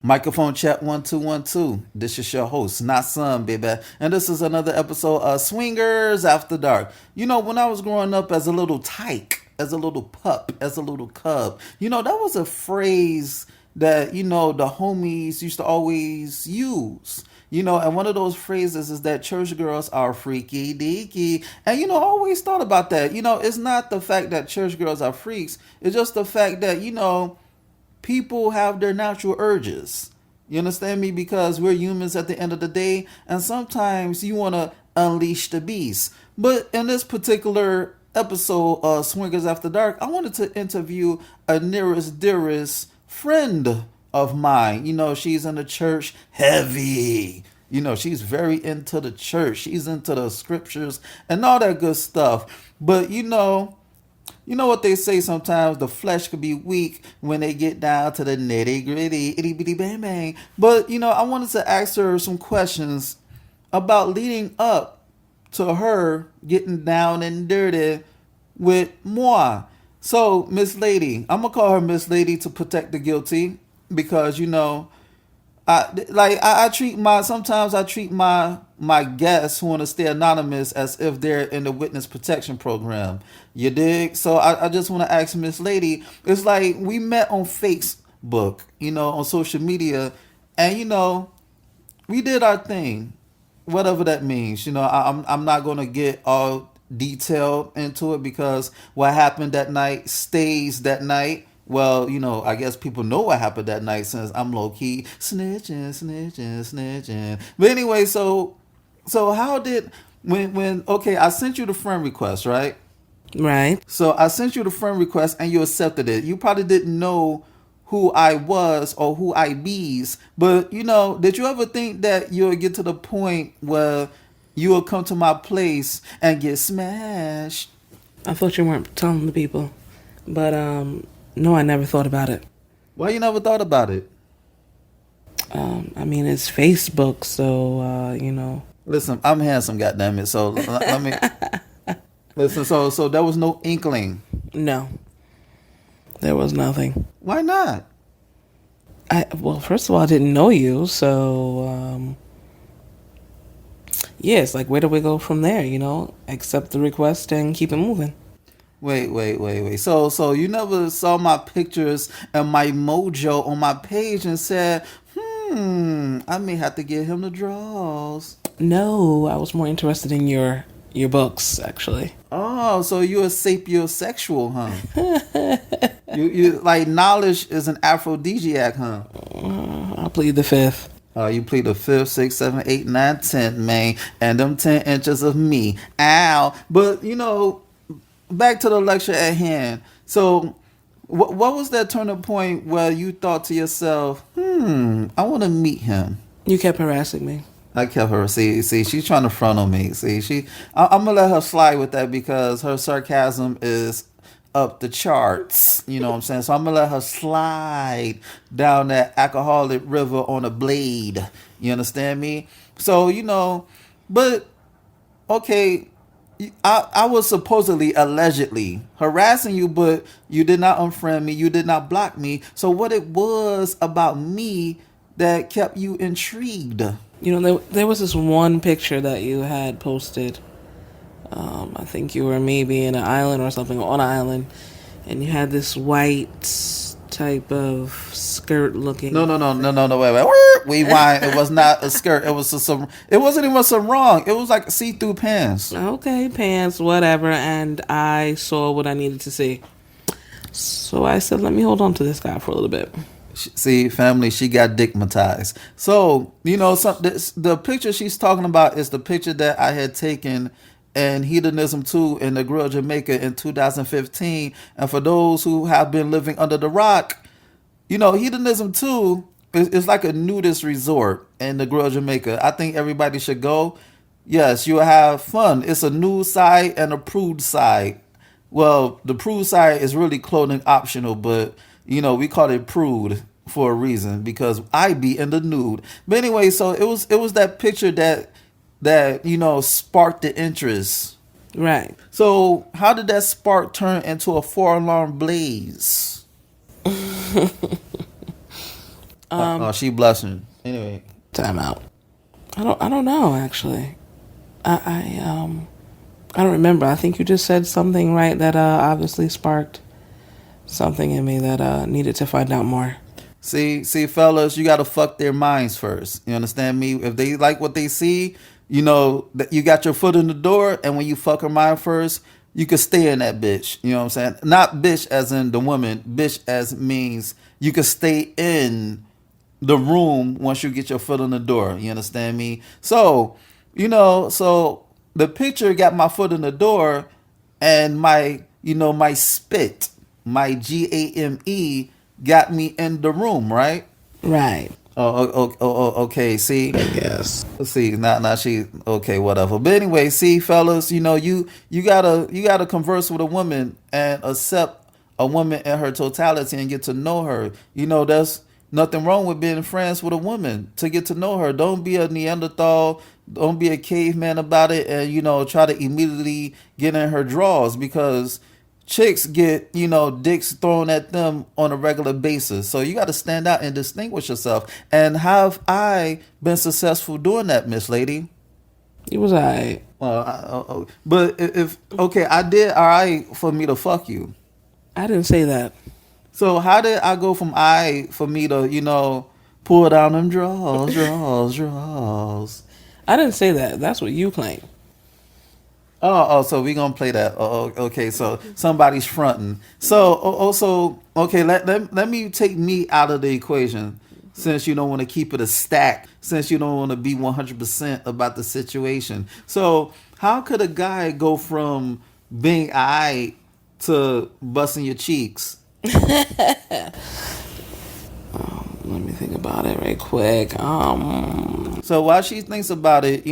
Microphone check 1 2 1 2. This is your host, not son, baby, and this is another episode of Swingers After Dark. You know, when I was growing up as a little tyke, as a little pup, as a little cub, that was a phrase that the homies used to always use. And one of those phrases is that church girls are freaky deaky. And I always thought about that. It's not the fact that church girls are freaks, it's just the fact that, people have their natural urges. You understand me? Because we're humans at the end of the day, and sometimes you want to unleash the beast. But in this particular episode of Swingers After Dark, I wanted to interview a nearest dearest friend of mine. She's in the church heavy. She's very into the church. She's into the scriptures and all that good stuff. But you know what they say sometimes, the flesh could be weak when they get down to the nitty gritty, itty bitty bang bang. But I wanted to ask her some questions about leading up to her getting down and dirty with moi. So, Miss Lady, I'm gonna call her Miss Lady to protect the guilty because I treat my guests who want to stay anonymous as if they're in the witness protection program. You dig? So I just want to ask Miss Lady. It's like we met on Facebook, on social media, and we did our thing, whatever that means. I'm not gonna get all detailed into it because what happened that night stays that night. Well, I guess people know what happened that night since I'm low key snitching, snitching, snitching. But anyway, so how did when okay, I sent you the friend request, right? Right. So I sent you the friend request and you accepted it. You probably didn't know who I was or who I be's, but did you ever think that you'll get to the point where you will come to my place and get smashed? I thought you weren't telling the people. But no, I never thought about it. Why you never thought about it? I mean, it's Facebook, so Listen, I'm handsome, goddammit. So let me listen. So there was no inkling. No, there was nothing. Why not? Well, first of all, I didn't know you, so yeah, it's like, where do we go from there? Accept the request and keep it moving. Wait. So you never saw my pictures and my mojo on my page and said, I may have to get him the draws. No, I was more interested in your books, actually. Oh, so you're a sapiosexual, huh? you like knowledge is an aphrodisiac, huh? I'll plead the fifth. You plead the fifth, sixth, seventh, eighth, ninth, 10th, man, and them 10 inches of me. Ow. But back to the lecture at hand. So, what was that turning point where you thought to yourself, I want to meet him? You kept harassing me. I kept her. See, she's trying to front on me. I'm gonna let her slide with that because her sarcasm is up the charts. You know what I'm saying? So I'm gonna let her slide down that alcoholic river on a blade. You understand me? So but okay. I was supposedly, allegedly harassing you, but you did not unfriend me. You did not block me. So what it was about me that kept you intrigued? There was this one picture that you had posted. I think you were maybe in an island or something, on an island, and you had this white type of skirt looking. No, wait. Rewind. It was not a skirt. It was it wasn't even some wrong. It was like see-through pants. Okay, pants, whatever. And I saw what I needed to see. So I said, let me hold on to this guy for a little bit. See, family, she got dickmatized. So, the picture she's talking about is the picture that I had taken in Hedonism 2 in the Grill Jamaica in 2015. And for those who have been living under the rock, Hedonism 2 is like a nudist resort in the Grill Jamaica. I think everybody should go. Yes, you'll have fun. It's a nude side and a prude side. Well, the prude side is really clothing optional, but we call it prude for a reason because I be in the nude. But anyway, so it was that picture that sparked the interest. Right. So how did that spark turn into a 4-alarm blaze? Oh, she blushing. Anyway, Time out. I don't know actually. I don't remember. I think you just said something right that obviously sparked something in me that needed to find out more. see, fellas, you gotta fuck their minds first. You understand me? If they like what they see, you know that you got your foot in the door, and when you fuck her mind first, you could stay in that bitch. You know what I'm saying? Not bitch as in the woman. Bitch as means you could stay in the room once you get your foot in the door. You understand me? So, so the picture got my foot in the door, and my spit, my GAME got me in the room, right? Right. Okay. See, Yes. see, not she. Okay, whatever. But anyway, see, fellas, you gotta converse with a woman and accept a woman in her totality and get to know her. There's nothing wrong with being friends with a woman to get to know her. Don't be a Neanderthal. Don't be a caveman about it, and try to immediately get in her drawers, because chicks get dicks thrown at them on a regular basis. So you got to stand out and distinguish yourself. And have I been successful doing that, Miss Lady? You was alright. But if okay, I did all right for me to fuck you. I didn't say that. So how did I go from I for me to pull down them draws? I didn't say that. That's what you claim. So we gonna play that. Okay. So somebody's fronting. So okay. Let me take me out of the equation, since you don't want to keep it a stack. Since you don't want to be 100% about the situation. So how could a guy go from being I to busting your cheeks? Let me think about it right quick. So while she thinks about it,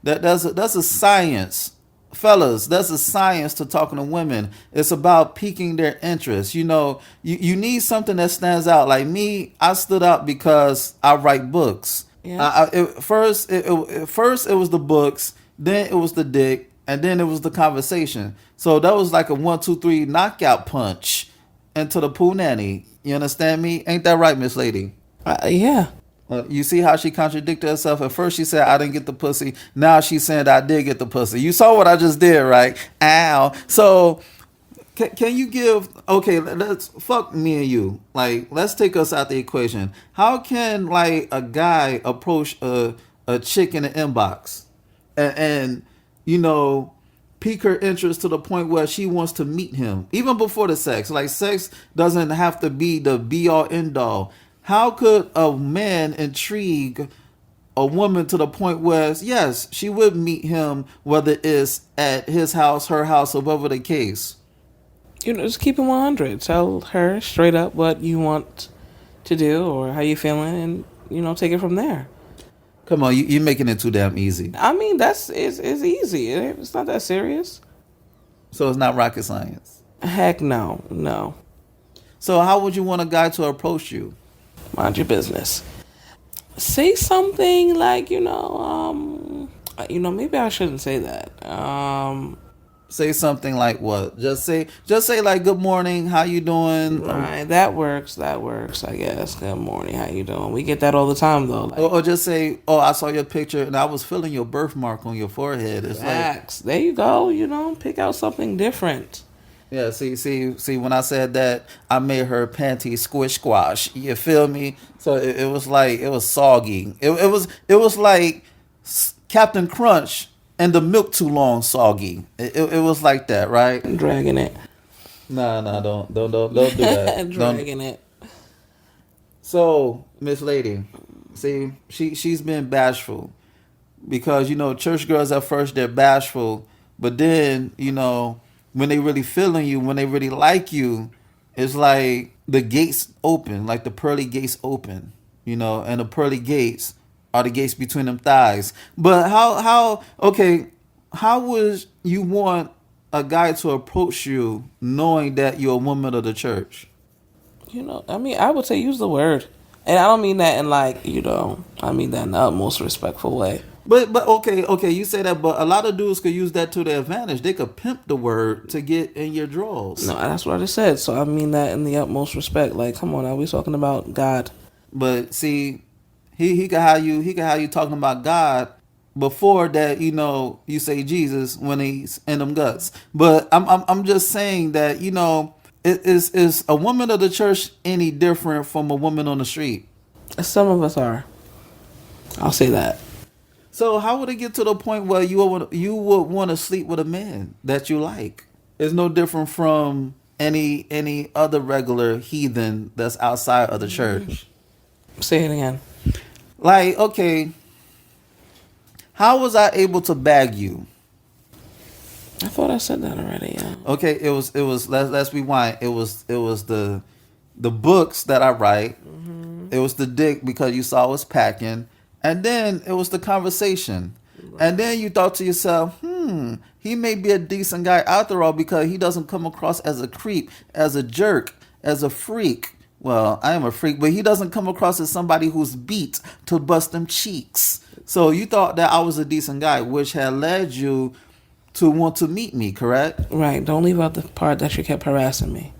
that's a science. Fellas, that's a science to talking to women. It's about piquing their interest. You need something that stands out. Like me, I stood out because I write books. Yeah. First it was the books, then it was the dick, and then it was the conversation. So that was like a 1, 2, 3 knockout punch into the poo nanny. You understand me? Ain't that right, Miss Lady? Yeah. You see how she contradicted herself? At first she said, I didn't get the pussy. Now she's saying I did get the pussy. You saw what I just did, right? Ow. So can you give, okay, let's fuck me and you. Like, let's take us out the equation. How can like a guy approach a chick in the inbox and pique her interest to the point where she wants to meet him even before the sex? Like, sex doesn't have to be the be all end all. How could a man intrigue a woman to the point where, yes, she would meet him, whether it's at his house, her house, or whatever the case? Just keep it 100. Tell her straight up what you want to do or how you feeling, and take it from there. Come on, you're making it too damn easy. I mean, it's easy. It's not that serious. So it's not rocket science. Heck no. So how would you want a guy to approach you? Mind your business. Say something like, maybe I shouldn't say that. Say something like what? Just say like, good morning, how you doing? Right, that works, I guess. Good morning, how you doing? We get that all the time, though. Like, or just say, oh, I saw your picture and I was feeling your birthmark on your forehead. It's facts. There you go, pick out something different. Yeah, see. When I said that, I made her panties squish squash. You feel me? So it was like, it was soggy. It was like Captain Crunch and the milk too long soggy. It was like that, right? Dragging it. Nah, don't do that. Dragging it. So, Miss Lady, see, she's been bashful because church girls at first they're bashful, but then when they really feeling you, when they really like you, it's like the gates open, like the pearly gates open, and the pearly gates are the gates between them thighs. But how would you want a guy to approach you knowing that you're a woman of the church? I would say use the word. And I don't mean that in I mean that in the utmost respectful way. But okay, you say that, but a lot of dudes could use that to their advantage. They could pimp the word to get in your drawers. No, that's what I just said. So I mean that in the utmost respect. Like, come on, now we talking about God. But see, he can have you talking about God before that, you say Jesus when he's in them guts. But I'm just saying that, is a woman of the church any different from a woman on the street? Some of us are. I'll say that. So how would it get to the point where you would want to sleep with a man that you like? It's no different from any other regular heathen that's outside of the church. Say it again. Like, okay, how was I able to bag you? I thought I said that already. Yeah. Okay, it was let's rewind. It was the books that I write. It was the dick because you saw us packing, and then it was the conversation. And then you thought to yourself, he may be a decent guy after all because he doesn't come across as a creep, as a jerk, as a freak. Well, I am a freak, but he doesn't come across as somebody who's beat to bust them cheeks. So you thought that I was a decent guy, which had led you to want to meet me, correct? Right. Don't leave out the part that you kept harassing me.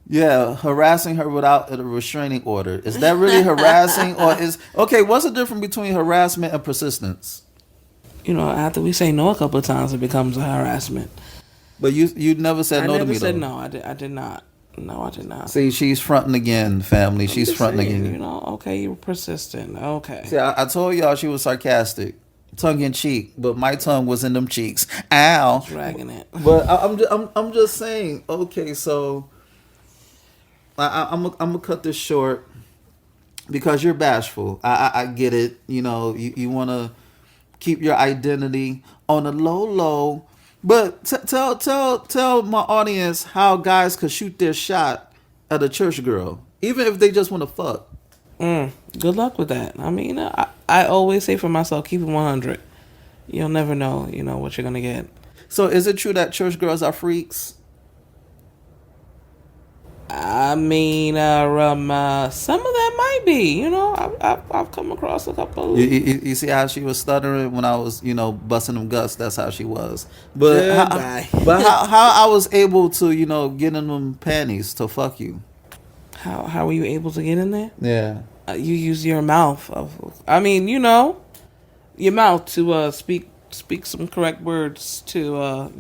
Yeah, harassing her without a restraining order. Is that really harassing or what's the difference between harassment and persistence? After we say no a couple of times, it becomes a harassment. But you never said no to me, I never said though. no. I did not. No, I did not. See, she's fronting again, family. She's just fronting saying, again. Okay, you were persistent. Okay. See, I told y'all she was sarcastic, tongue in cheek, but my tongue was in them cheeks. Ow, Dragging it. But I'm just saying. Okay, so I'm gonna cut this short because you're bashful. I get it. You want to keep your identity on the low. But tell my audience how guys could shoot their shot at a church girl, even if they just want to fuck. Good luck with that. I mean, I always say for myself, keep it 100. You'll never know, what you're gonna get. So is it true that church girls are freaks? I mean, some of that might be. I've come across a couple. You see how she was stuttering when I was, busting them guts. That's how she was. But how I was able to, get in them panties to fuck you. How were you able to get in there? Yeah. You use your mouth. Your mouth to speak some correct words to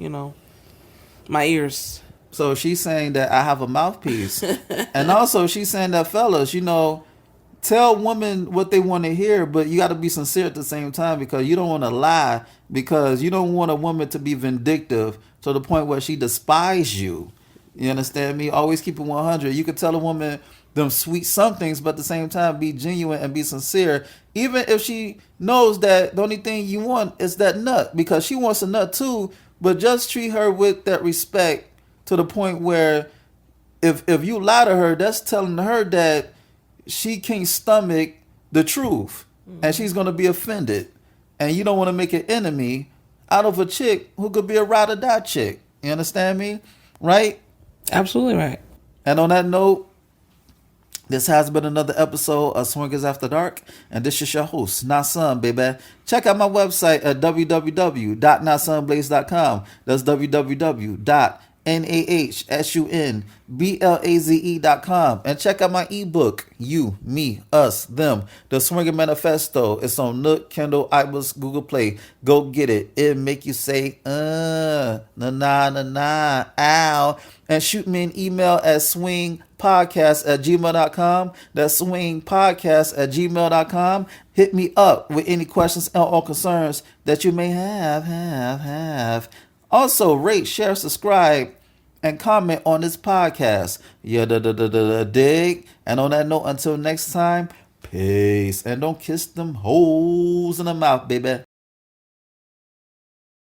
my ears. So she's saying that I have a mouthpiece. And also she's saying that fellas, tell women what they want to hear, but you got to be sincere at the same time because you don't want to lie because you don't want a woman to be vindictive to the point where she despises you. You understand me? Always keep it 100. You could tell a woman them sweet somethings, but at the same time be genuine and be sincere, even if she knows that the only thing you want is that nut because she wants a nut too, but just treat her with that respect to the point where if you lie to her, that's telling her that she can't stomach the truth and she's going to be offended. And you don't want to make an enemy out of a chick who could be a ride or die chick. You understand me? Right? Absolutely right. And on that note, this has been another episode of Swingers After Dark, and this is your host, Nasun, baby. Check out my website at www.nasunblaze.com. That's www.nahsunblaze.com. And check out my ebook, You, Me, Us, Them, The Swinger Manifesto. It's on Nook, Kindle, iBooks, Google Play. Go get it. It'll make you say, na, ow. And shoot me an email at swingpodcast@gmail.com. That's swingpodcast@gmail.com. Hit me up with any questions or concerns that you may have. Also, rate, share, subscribe, and comment on this podcast. Yeah, dig. And on that note, until next time, peace. And don't kiss them hoes in the mouth, baby.